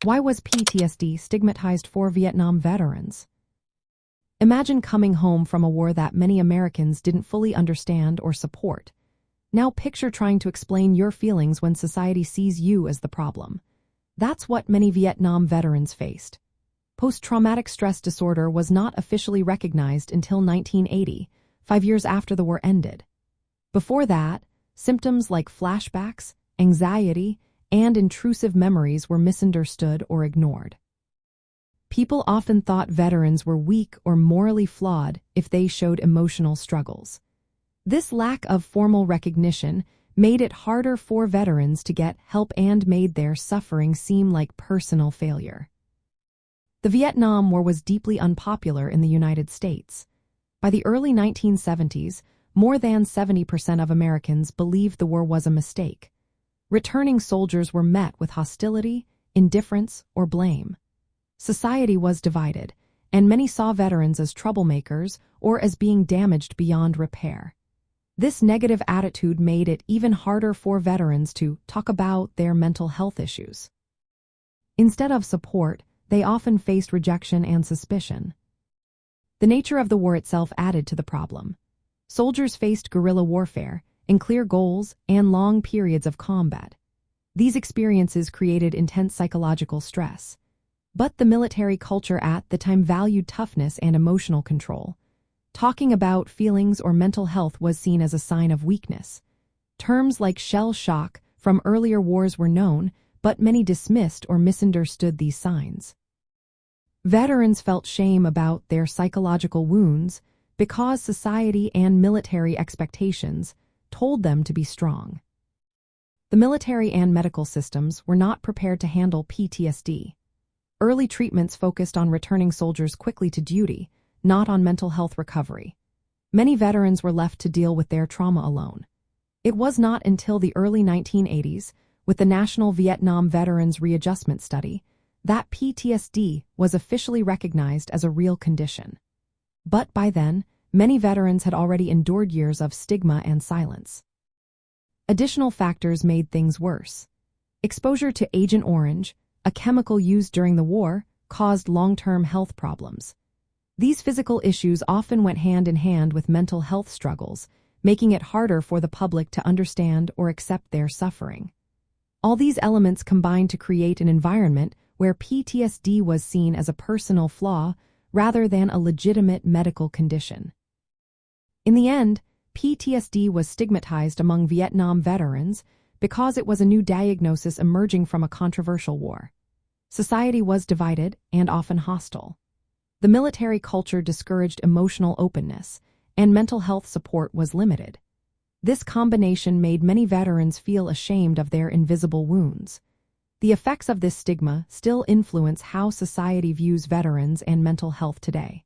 Why was PTSD stigmatized for Vietnam veterans? Imagine coming home from a war that many Americans didn't fully understand or support. Now picture trying to explain your feelings when society sees you as the problem. That's what many Vietnam veterans faced. Post-traumatic stress disorder was not officially recognized until 1980, 5 years after the war ended. Before that, symptoms like flashbacks, anxiety, and intrusive memories were misunderstood or ignored. People often thought veterans were weak or morally flawed if they showed emotional struggles. This lack of formal recognition made it harder for veterans to get help and made their suffering seem like personal failure. The Vietnam War was deeply unpopular in the United States. By the early 1970s, more than 70% of Americans believed the war was a mistake. Returning soldiers were met with hostility, indifference, or blame. Society was divided, and many saw veterans as troublemakers or as being damaged beyond repair. This negative attitude made it even harder for veterans to talk about their mental health issues. Instead of support, they often faced rejection and suspicion. The nature of the war itself added to the problem. Soldiers faced guerrilla warfare, and clear goals, and long periods of combat. These experiences created intense psychological stress. But the military culture at the time valued toughness and emotional control. Talking about feelings or mental health was seen as a sign of weakness. Terms like shell shock from earlier wars were known, but many dismissed or misunderstood these signs. Veterans felt shame about their psychological wounds because society and military expectations told them to be strong. The military and medical systems were not prepared to handle PTSD. Early treatments focused on returning soldiers quickly to duty, not on mental health recovery. Many veterans were left to deal with their trauma alone. It was not until the early 1980s, with the National Vietnam Veterans Readjustment Study, that PTSD was officially recognized as a real condition. But by then, many veterans had already endured years of stigma and silence. Additional factors made things worse. Exposure to Agent Orange, a chemical used during the war, caused long-term health problems. These physical issues often went hand in hand with mental health struggles, making it harder for the public to understand or accept their suffering. All these elements combined to create an environment where PTSD was seen as a personal flaw rather than a legitimate medical condition. In the end, PTSD was stigmatized among Vietnam veterans because it was a new diagnosis emerging from a controversial war. Society was divided and often hostile. The military culture discouraged emotional openness, and mental health support was limited. This combination made many veterans feel ashamed of their invisible wounds. The effects of this stigma still influence how society views veterans and mental health today.